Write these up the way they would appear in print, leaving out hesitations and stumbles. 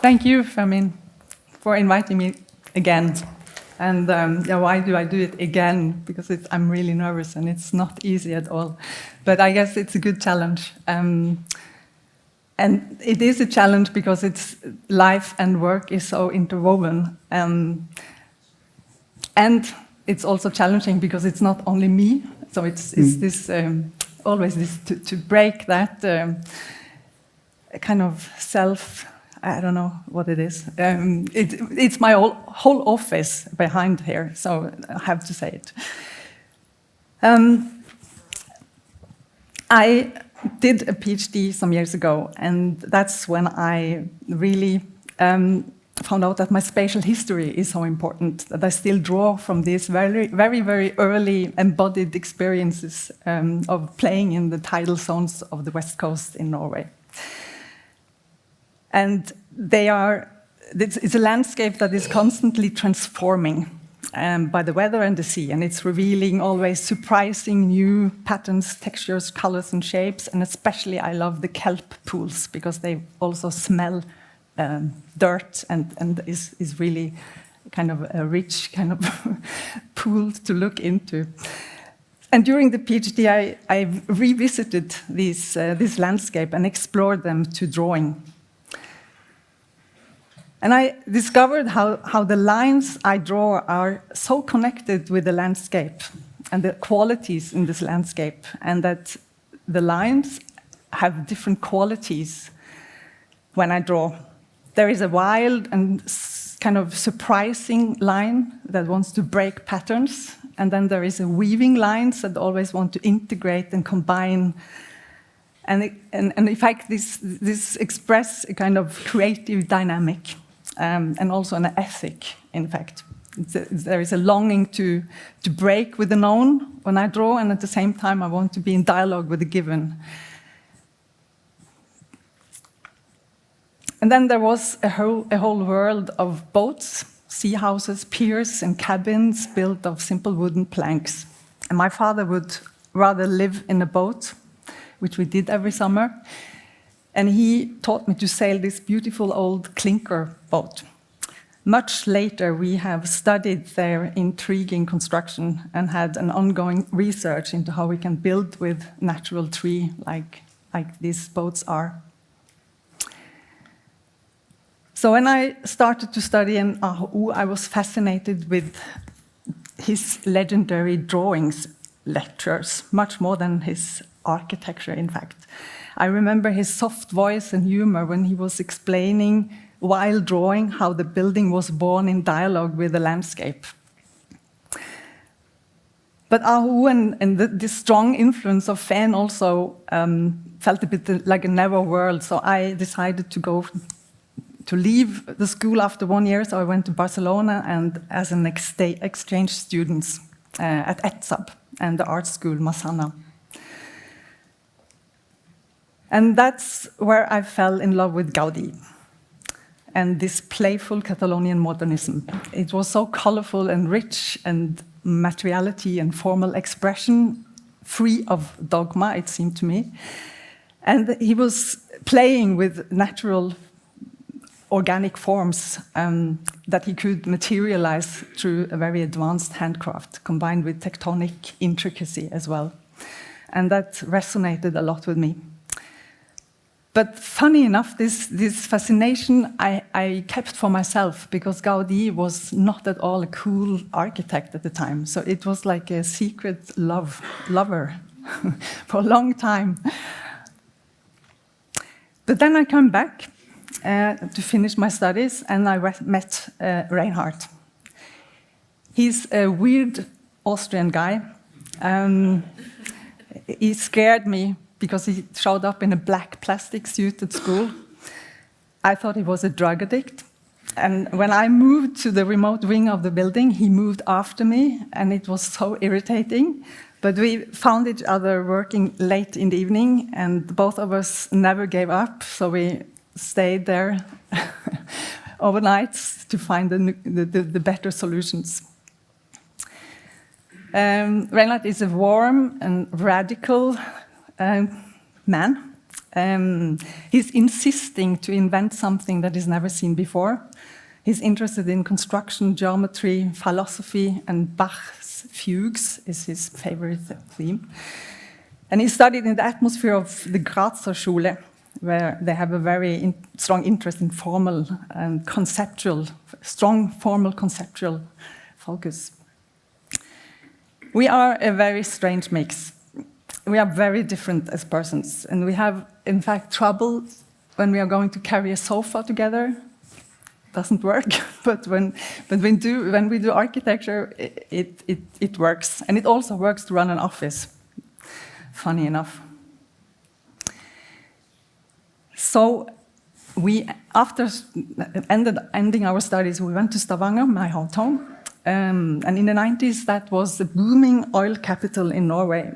Thank you, Fermin, for inviting me again. And why do I do it again? Because I'm really nervous and it's not easy at all. But I guess it's a good challenge. And it is a challenge because life and work is so interwoven. And it's also challenging because it's not only me. So it's this always this to break that kind of self. I don't know what it is. It's my whole office behind here, so I have to say it. I did a PhD some years ago, and that's when I really found out that my spatial history is so important, that I still draw from these very, very, very early embodied experiences of playing in the tidal zones of the West Coast in Norway. And it's a landscape that is constantly transforming by the weather and the sea, and it's revealing always surprising new patterns, textures, colors, and shapes. And especially I love the kelp pools because they also smell dirt and is really kind of a rich kind of pool to look into. And during the PhD, I revisited this landscape and explored them to drawing. And I discovered how the lines I draw are so connected with the landscape and the qualities in this landscape, and that the lines have different qualities when I draw. There is a wild and kind of surprising line that wants to break patterns, and then there is a weaving lines that always want to integrate and combine. And in fact, this express a kind of creative dynamic. And also an ethic, in fact. There is a longing to break with the known when I draw, and at the same time I want to be in dialogue with the given. And then there was a whole world of boats, sea houses, piers, and cabins built of simple wooden planks. And my father would rather live in a boat, which we did every summer. And he taught me to sail this beautiful old clinker boat. Much later, we have studied their intriguing construction and had an ongoing research into how we can build with natural tree like these boats are. So when I started to study in AHU, I was fascinated with his legendary drawings lectures, much more than his architecture, in fact. I remember his soft voice and humor when he was explaining, while drawing, how the building was born in dialogue with the landscape. But Ahu and the strong influence of Fehn also felt a bit like a never world, so I decided to leave the school after 1 year, so I went to Barcelona and as an exchange student at ETSAB and the art school Massana. And that's where I fell in love with Gaudí and this playful Catalonian modernism. It was so colorful and rich and materiality and formal expression, free of dogma, it seemed to me. And he was playing with natural organic forms that he could materialize through a very advanced handcraft, combined with tectonic intricacy as well. And that resonated a lot with me. But funny enough, this fascination I kept for myself because Gaudí was not at all a cool architect at the time. So it was like a secret lover for a long time. But then I came back to finish my studies and I met Reinhard. He's a weird Austrian guy. He scared me because he showed up in a black plastic suit at school. I thought he was a drug addict. And when I moved to the remote wing of the building, he moved after me, and it was so irritating. But we found each other working late in the evening, and both of us never gave up, so we stayed there overnight to find the better solutions. Reinhard is a warm and radical man, He's insisting to invent something that is never seen before. He's interested in construction, geometry, philosophy, and Bach's fugues is his favorite theme. And he studied in the atmosphere of the Grazer Schule, where they have a very strong interest in formal and conceptual, strong formal conceptual focus. We are a very strange mix. We are very different as persons, and we have, in fact, trouble when we are going to carry a sofa together. Doesn't work, but when we do architecture, it works, and it also works to run an office. Funny enough. So after ending our studies, we went to Stavanger, my hometown, and in the 90s, that was the booming oil capital in Norway.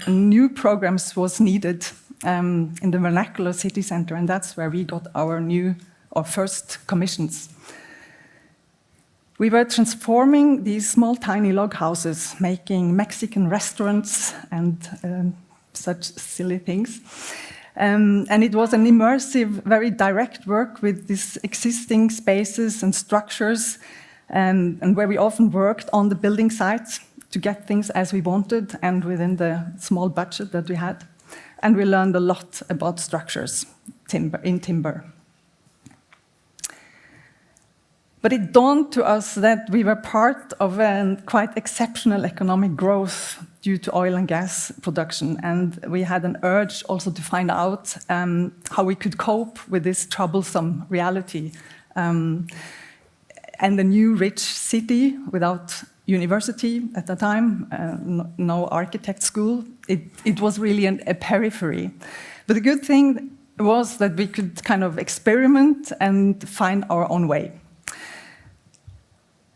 New programs was needed in the vernacular city center, and that's where we got our first commissions. We were transforming these small, tiny log houses, making Mexican restaurants and such silly things. And it was an immersive, very direct work with these existing spaces and structures, and where we often worked on the building sites to get things as we wanted and within the small budget that we had. And we learned a lot about structures in timber. But it dawned to us that we were part of a quite exceptional economic growth due to oil and gas production, and we had an urge also to find out how we could cope with this troublesome reality. And the new rich city without university at the time, no architect school, it was really a periphery. But the good thing was that we could kind of experiment and find our own way.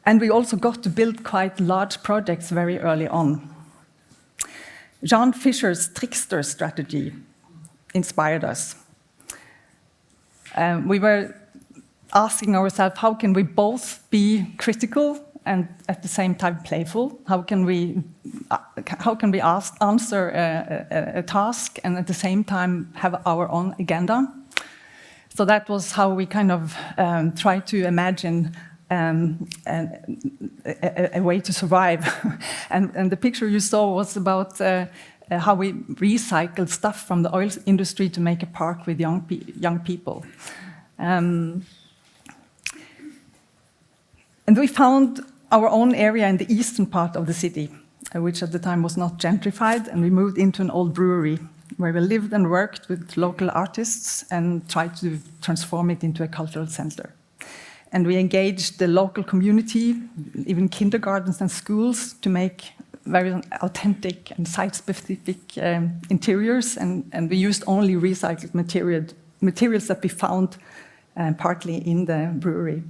And we also got to build quite large projects very early on. Jan Fischer's trickster strategy inspired us. We were asking ourselves, how can we both be critical and at the same time playful? How can we answer a task and at the same time have our own agenda? So that was how we kind of tried to imagine a way to survive. and the picture you saw was about how we recycled stuff from the oil industry to make a park with young people. And we found our own area in the eastern part of the city, which at the time was not gentrified, and we moved into an old brewery where we lived and worked with local artists and tried to transform it into a cultural center. And we engaged the local community, even kindergartens and schools, to make very authentic and site-specific interiors, and we used only recycled materials that we found partly in the brewery.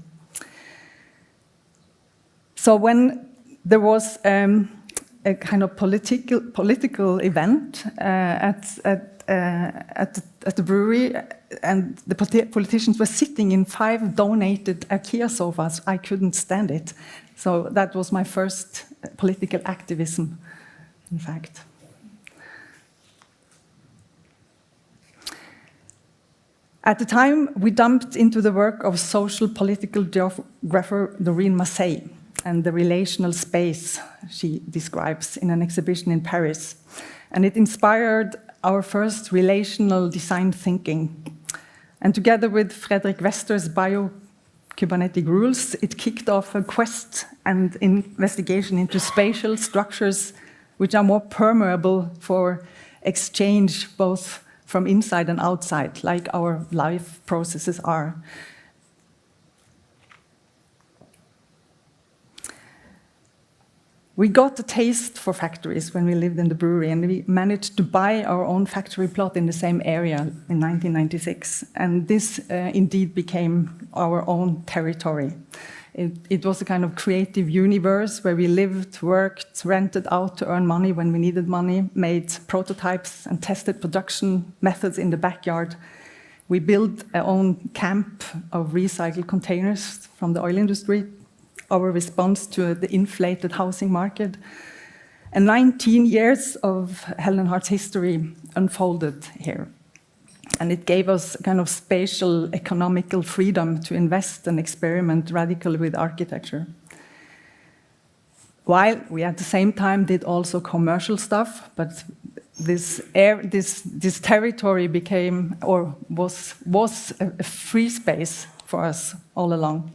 So when there was a kind of political event at the brewery, and the politicians were sitting in 5 donated IKEA sofas, I couldn't stand it. So that was my first political activism, in fact. At the time, we jumped into the work of social political geographer Doreen Massey and the relational space she describes in an exhibition in Paris. And it inspired our first relational design thinking. And together with Frederick Wester's bio-kybernetic rules, it kicked off a quest and investigation into spatial structures which are more permeable for exchange both from inside and outside, like our life processes are. We got a taste for factories when we lived in the brewery, and we managed to buy our own factory plot in the same area in 1996. And this indeed became our own territory. It was a kind of creative universe where we lived, worked, rented out to earn money when we needed money, made prototypes and tested production methods in the backyard. We built our own camp of recycled containers from the oil industry, our response to the inflated housing market. And 19 years of Helen Hart's history unfolded here. And it gave us kind of spatial economical freedom to invest and experiment radically with architecture. While we at the same time did also commercial stuff, but this territory became, or was a free space for us all along.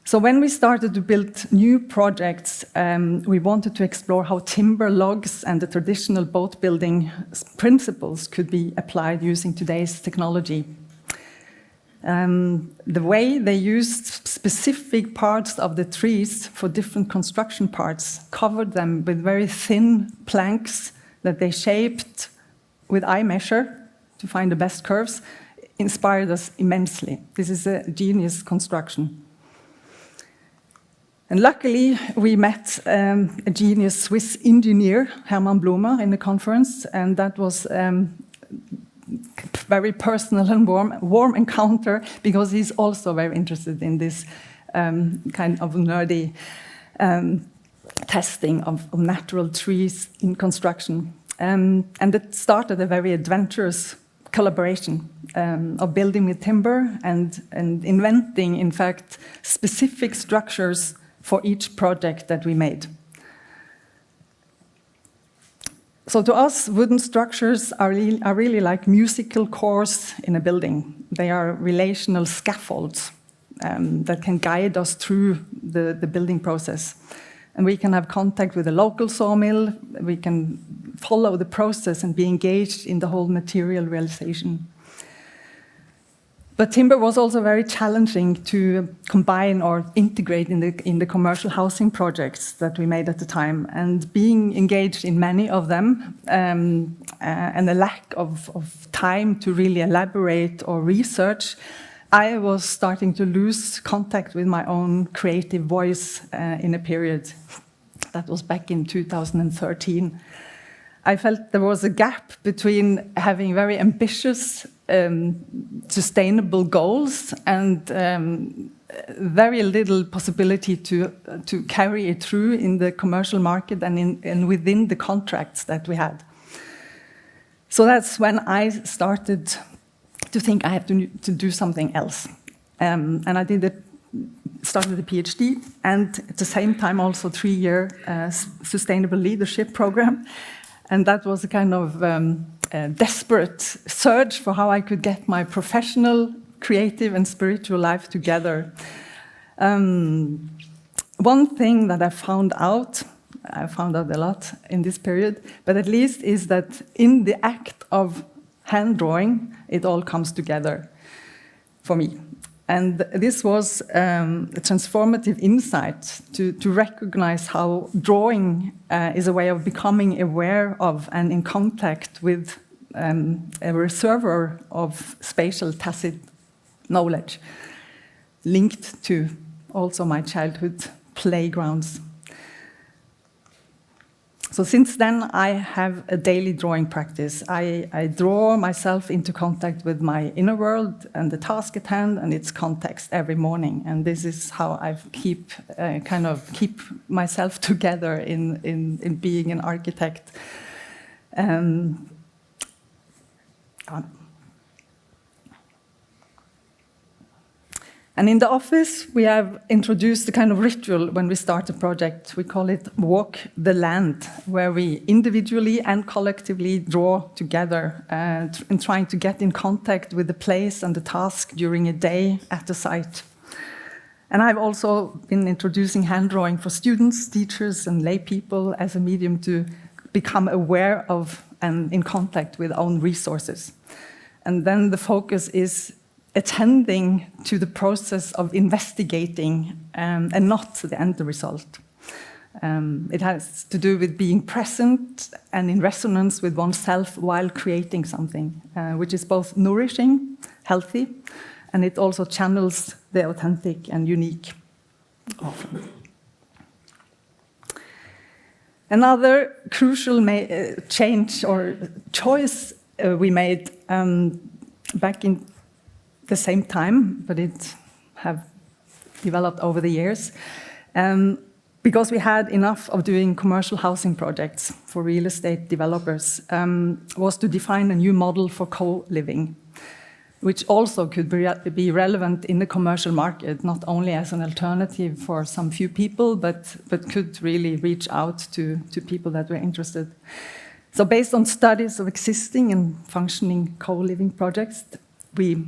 So when we started to build new projects, we wanted to explore how timber, logs, and the traditional boat building principles could be applied using today's technology. The way they used specific parts of the trees for different construction parts, covered them with very thin planks that they shaped with eye measure to find the best curves, inspired us immensely. This is a genius construction. And luckily, we met a genius Swiss engineer, Hermann Blumer, in the conference, and that was very personal and warm encounter, because he's also very interested in this kind of nerdy testing of natural trees in construction. And it started a very adventurous collaboration of building with timber and inventing, in fact, specific structures for each project that we made. So to us, wooden structures are really like musical cores in a building. They are relational scaffolds that can guide us through the building process. And we can have contact with a local sawmill, we can follow the process and be engaged in the whole material realization. But timber was also very challenging to combine or integrate in the commercial housing projects that we made at the time. And being engaged in many of them, and a lack of time to really elaborate or research, I was starting to lose contact with my own creative voice in a period. That was back in 2013. I felt there was a gap between having very ambitious, sustainable goals and very little possibility to carry it through in the commercial market and within the contracts that we had. So that's when I started to think I have to do something else. And I started a PhD, and at the same time also 3-year sustainable leadership program. And that was a kind of desperate search for how I could get my professional, creative, and spiritual life together. One thing that I found out a lot in this period, but at least is that in the act of hand drawing, it all comes together for me. And this was a transformative insight to recognize how drawing is a way of becoming aware of and in contact with a reservoir of spatial tacit knowledge linked to also my childhood playgrounds. So since then, I have a daily drawing practice. I draw myself into contact with my inner world and the task at hand and its context every morning. And this is how I keep myself together in being an architect. And in the office, we have introduced a kind of ritual when we start a project. We call it Walk the Land, where we individually and collectively draw together and trying to get in contact with the place and the task during a day at the site. And I've also been introducing hand drawing for students, teachers, and lay people as a medium to become aware of and in contact with own resources. And then the focus is attending to the process of investigating and not the end result. It has to do with being present and in resonance with oneself while creating something, which is both nourishing, healthy, and it also channels the authentic and unique often. Another crucial change or choice we made back in the same time, but it have developed over the years, because we had enough of doing commercial housing projects for real estate developers, was to define a new model for co-living, which also could be relevant in the commercial market, not only as an alternative for some few people, but could really reach out to people that were interested. So based on studies of existing and functioning co-living projects, we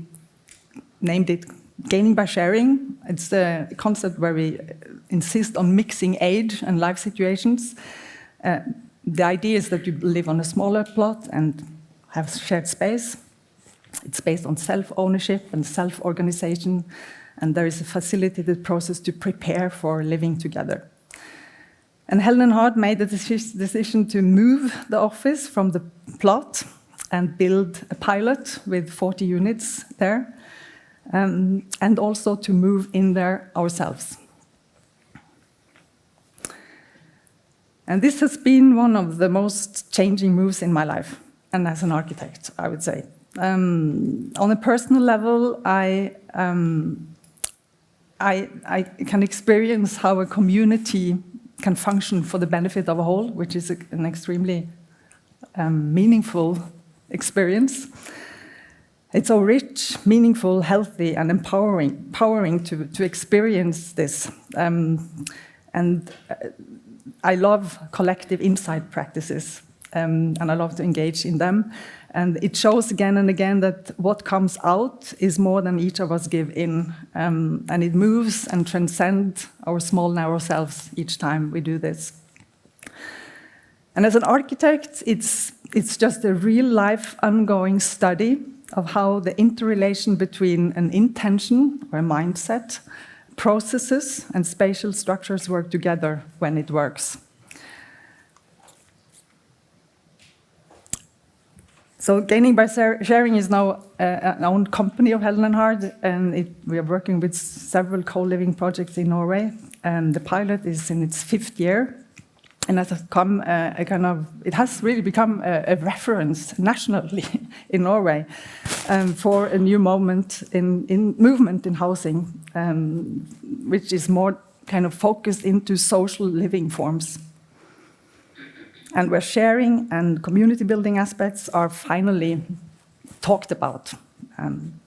named it Gaining by Sharing. It's a concept where we insist on mixing age and life situations. The idea is that you live on a smaller plot and have shared space. It's based on self-ownership and self-organization, and there is a facilitated process to prepare for living together. And Helen and Hart made the decision to move the office from the plot and build a pilot with 40 units there, and also to move in there ourselves. And this has been one of the most changing moves in my life, and as an architect, I would say. On a personal level, I can experience how a community can function for the benefit of a whole, which is an extremely meaningful experience. It's so rich, meaningful, healthy, and empowering to experience this. I love collective insight practices, and I love to engage in them. And it shows again and again that what comes out is more than each of us give in. And it moves and transcends our small, narrow selves each time we do this. And as an architect, it's just a real-life, ongoing study of how the interrelation between an intention or a mindset, processes, and spatial structures work together when it works. So Gaining by Sharing is now an owned company of Helen and Hart, and we are working with several co-living projects in Norway, and the pilot is in its 5th year, and it has really become a reference nationally in Norway for a new movement in housing, which is more kind of focused into social living forms, and where sharing and community building aspects are finally talked about. And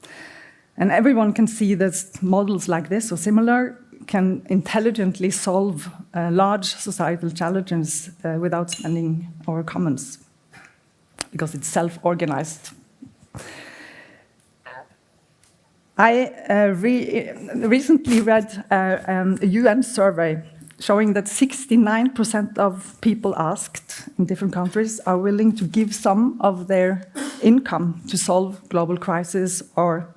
everyone can see that models like this or similar can intelligently solve large societal challenges without spending our commons, because it's self-organized. I recently read a UN survey showing that 69% of people asked in different countries are willing to give some of their income to solve global crisis or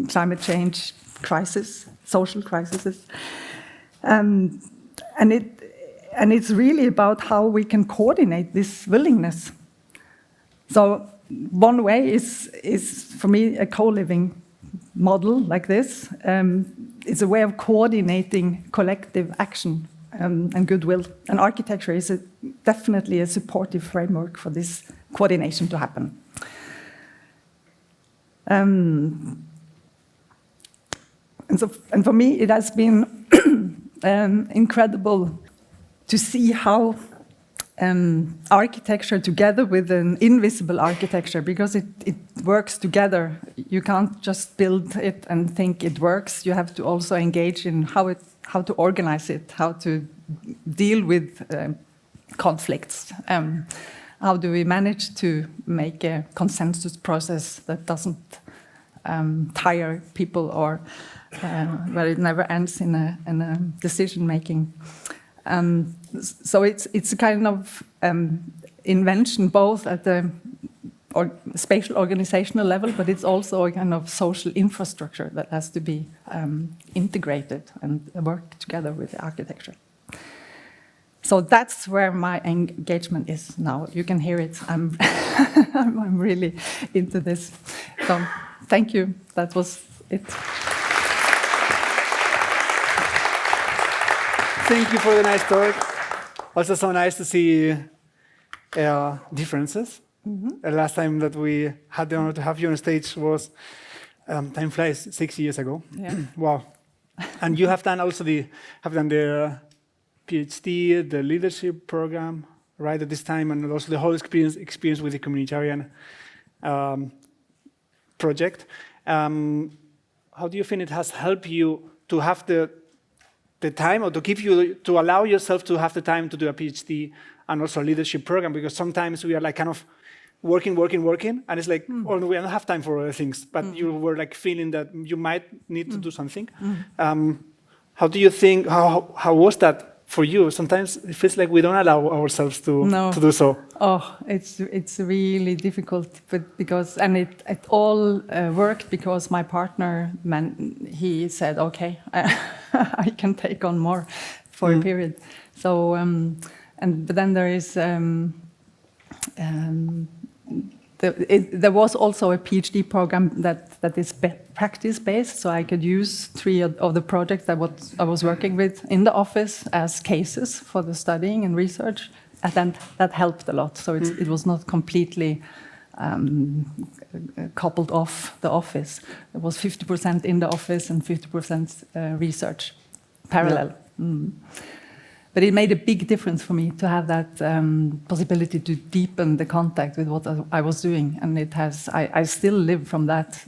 climate change crisis, social crises. And it's really about how we can coordinate this willingness. So one way is for me, a co-living model like this. It's a way of coordinating collective action and goodwill. And architecture is definitely a supportive framework for this coordination to happen. And for me, it has been incredible to see how architecture together with an invisible architecture, because it works together. You can't just build it and think it works. You have to also engage in how to organize it, how to deal with conflicts. How do we manage to make a consensus process that doesn't tire people, or where it never ends in a decision making. So it's a kind of invention both at the spatial organizational level, but it's also a kind of social infrastructure that has to be integrated and work together with the architecture. So that's where my engagement is now. You can hear it. I'm really into this. So thank you. That was it. Thank you for the nice talk. Also so nice to see differences. Mm-hmm. The last time that we had the honor to have you on stage was, time flies, 6 years ago. Yeah. Wow. And you have done also the PhD, the leadership program, right at this time, and also the whole experience with the communitarian project. How do you think it has helped you to have the time, or to allow yourself to have the time to do a PhD and also a leadership program? Because sometimes we are like kind of working, and it's like, oh, we don't have time for other things. But you were like feeling that you might need to do something. How do you think? How was that for you? Sometimes it feels like we don't allow ourselves to do so. Oh, it's really difficult, but it all worked because my partner, he said, okay, I can take on more for a period. So, but then there is. There was also a PhD program that is practice-based, so I could use 3 of the projects that I was working with in the office as cases for the studying and research, and then that helped a lot. So it was not completely coupled off the office. It was 50% in the office and 50% research, parallel. Yeah. But it made a big difference for me to have that possibility to deepen the contact with what I was doing, and it has. I still live from that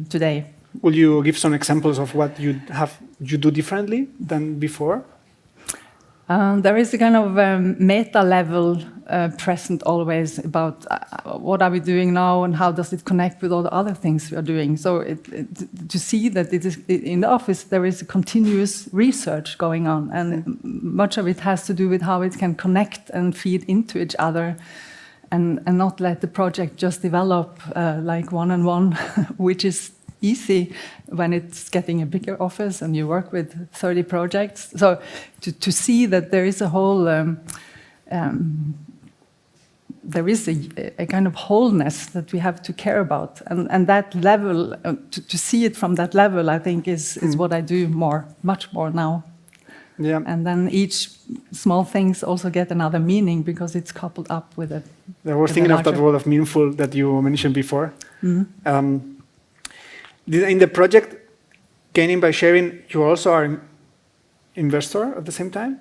today. Will you give some examples of what you do differently than before? There is a kind of meta level present always about what are we doing now and how does it connect with all the other things we are doing. So to see that in the office there is a continuous research going on, and much of it has to do with how it can connect and feed into each other, and not let the project just develop like one-on-one, which is easy when it's getting a bigger office and you work with 30 projects. So to see that there is a whole, there is a kind of wholeness that we have to care about, and that level, to see it from that level, I think is what I do much more now. Yeah. And then each small things also get another meaning because it's coupled up with it. I was thinking of that word of meaningful that you mentioned before. In the project, Gaining by Sharing, you also are an investor at the same time,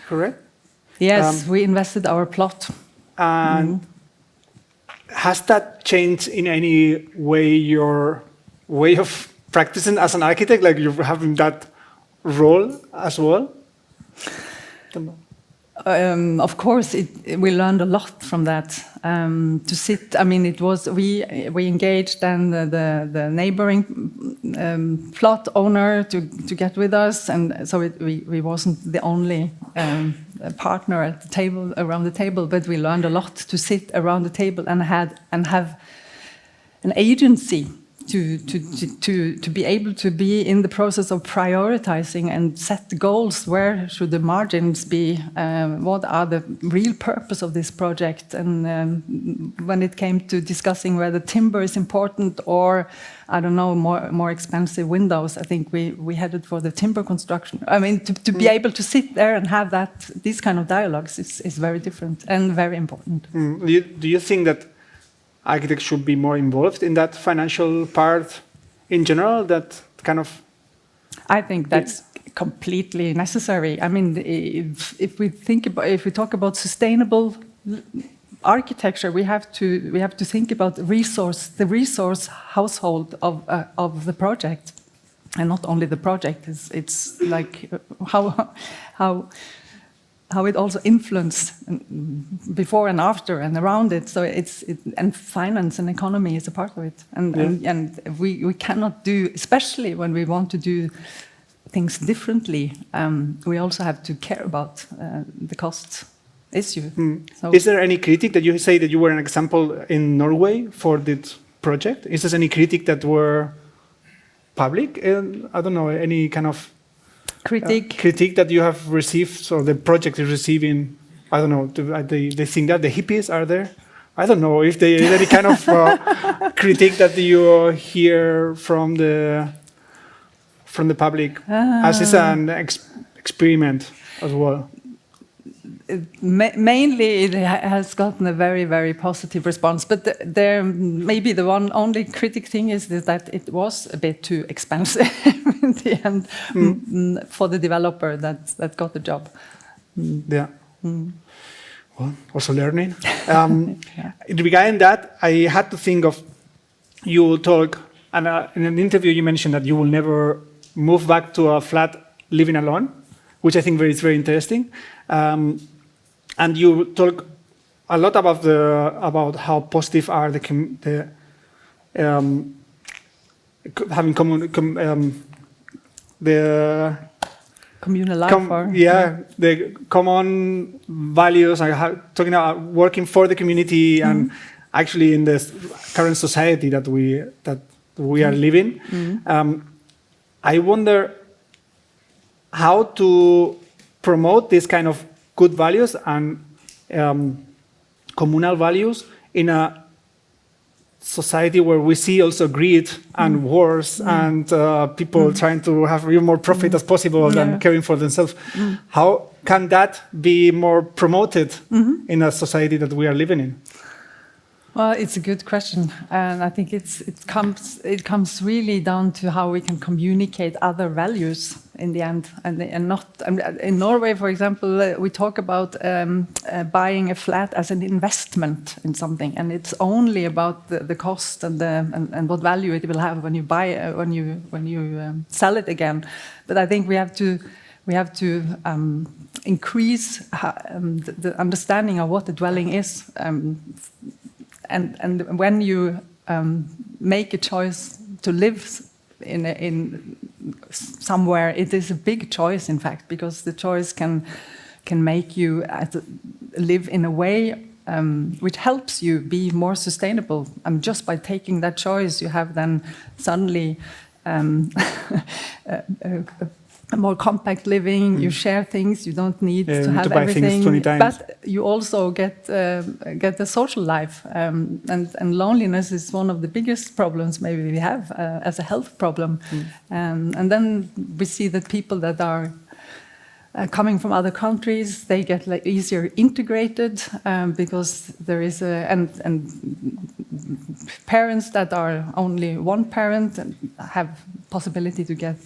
correct? Yes, we invested our plot. And has that changed in any way your way of practicing as an architect, like you're having that role as well? Of course, we learned a lot from that. To sit, I mean, it was we engaged then the neighboring plot owner to get with us, and so we wasn't the only partner at the table around the table, but we learned a lot to sit around the table and have an agency. To be able to be in the process of prioritizing and set the goals. Where should the margins be? What are the real purpose of this project? And when it came to discussing whether timber is important or, I don't know, more expensive windows, I think we headed for the timber construction. I mean, to be able to sit there and have these kind of dialogues is very different and very important. Do you think that architects should be more involved in that financial part in general? That kind of. I think that's completely necessary. I mean, if we talk about sustainable architecture, we have to think about the resource household of the project, and not only the project. It's like how it also influenced before and after and around it. So and finance and economy is a part of it. And we cannot do, especially when we want to do things differently, we also have to care about the cost issue. So, is there any critique that you say that you were an example in Norway for this project? Is there any critique that were public? I don't know, any kind of critique that you have received, so the project is receiving, I don't know, they think that the hippies are there? I don't know if there is any kind of critique that you hear from the public, as is an experiment as well. Mainly it has gotten a very, very positive response, but there maybe the only critic thing is that it was a bit too expensive in the end for the developer that got the job. Yeah. Well, also learning. Regarding that, I had to think of you talk, and in an interview you mentioned that you will never move back to a flat living alone, which I think is very interesting. And you talk a lot about how positive are having the communal life, the common values. Talking about working for the community and actually in this current society that we are living. I wonder how to promote this kind of good values and communal values in a society where we see also greed and wars and people trying to have more profit as possible than caring for themselves. How can that be more promoted in a society that we are living in? Well, it's a good question, and I think it comes really down to how we can communicate other values in the end, and not in Norway, for example, we talk about buying a flat as an investment in something, and it's only about the cost and what value it will have when you buy when you sell it again. But I think we have to increase the understanding of what the dwelling is. And when you make a choice to live in somewhere, it is a big choice, in fact, because the choice can make you live in a way which helps you be more sustainable. And just by taking that choice, you have then suddenly a more compact living. You share things. You don't need to have buy everything. Things 20 times. But you also get a social life, and loneliness is one of the biggest problems maybe we have as a health problem. And then we see that people that are coming from other countries, they get easier integrated because there is and parents that are only one parent and have possibility to get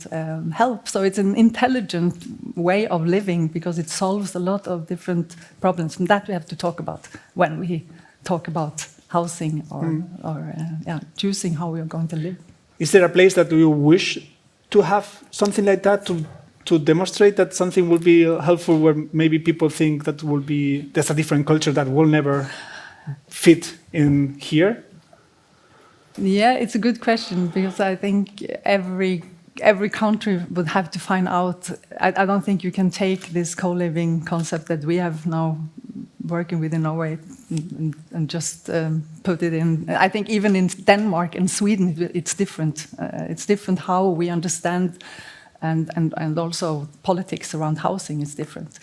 help. So it's an intelligent way of living because it solves a lot of different problems, and that we have to talk about when we talk about housing or choosing how we are going to live. Is there a place that you wish to have something like that to demonstrate that something will be helpful, where maybe people think that there's a different culture that will never fit in here? Yeah, it's a good question, because I think every country would have to find out. I don't think you can take this co-living concept that we have now working with in Norway and just put it in. I think even in Denmark and Sweden, it's different. It's different how we understand, and also politics around housing is different.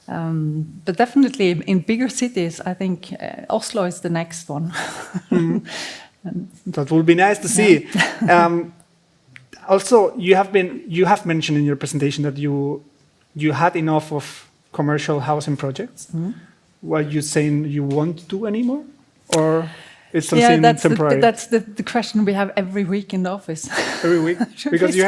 But definitely in bigger cities, I think Oslo is the next one. That would be nice to see. Also, you have mentioned in your presentation that you had enough of commercial housing projects. Were you saying you won't do anymore, or it's something temporary? That's the question we have every week in the office. Every week, because you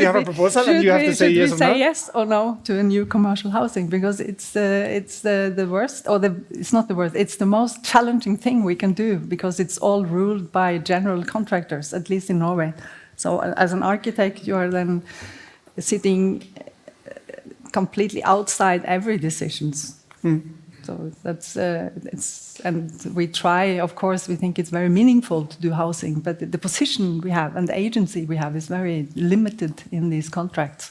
have a proposal and you have to say yes or no. Say yes or no to a new commercial housing, because it's the worst, or it's not the worst. It's the most challenging thing we can do, because it's all ruled by general contractors, at least in Norway. So as an architect, you are then sitting completely outside every decisions. So that's and we try. Of course, we think it's very meaningful to do housing, but the position we have and the agency we have is very limited in these contracts.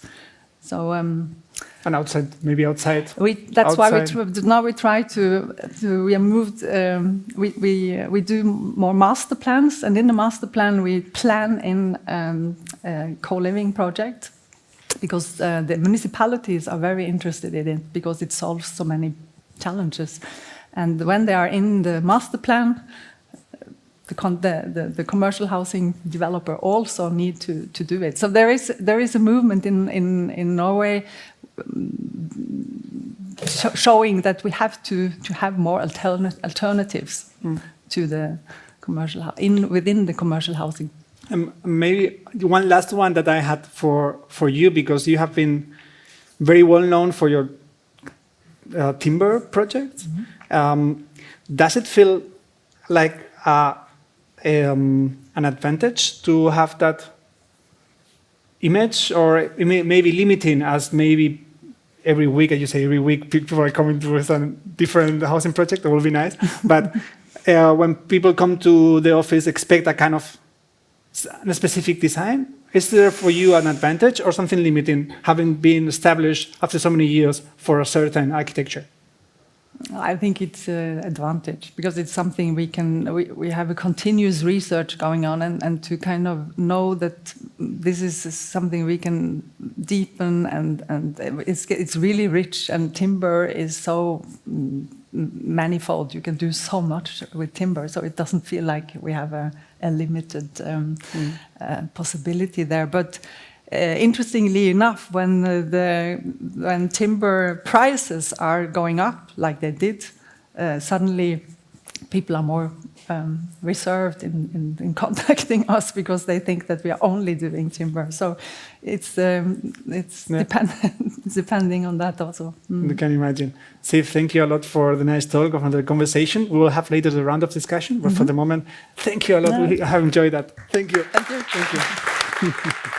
So and maybe outside. That's why now we try to we have moved. We do more master plans, and in the master plan we plan in a co-living project, because the municipalities are very interested in it, because it solves so many challenges. And when they are in the master plan, the commercial housing developer also need to do it. So there is a movement in Norway showing that we have to have more alternatives to the commercial within the commercial housing. Maybe one last one that I had for you, because you have been very well known for your timber projects. Does it feel like an advantage to have that image, or maybe limiting, as maybe every week, as you say, every week people are coming to a different housing project? That will be nice. But when people come to the office, expect a kind of a specific design. Is there for you an advantage or something limiting, having been established after so many years for a certain architecture? I think it's an advantage, because it's something we have a continuous research going on, and to kind of know that this is something we can deepen, and it's really rich, and timber is so manifold. You can do so much with timber, so it doesn't feel like we have a limited possibility there. But interestingly enough, when timber prices are going up like they did, suddenly people are more reserved in contacting us, because they think that we are only doing timber. So it's depending on that also. I can imagine. Siv, thank you a lot for the nice talk and the conversation. We will have later the round of discussion, but for the moment, thank you a lot. We have enjoyed that. Thank you. Thank you. Thank you.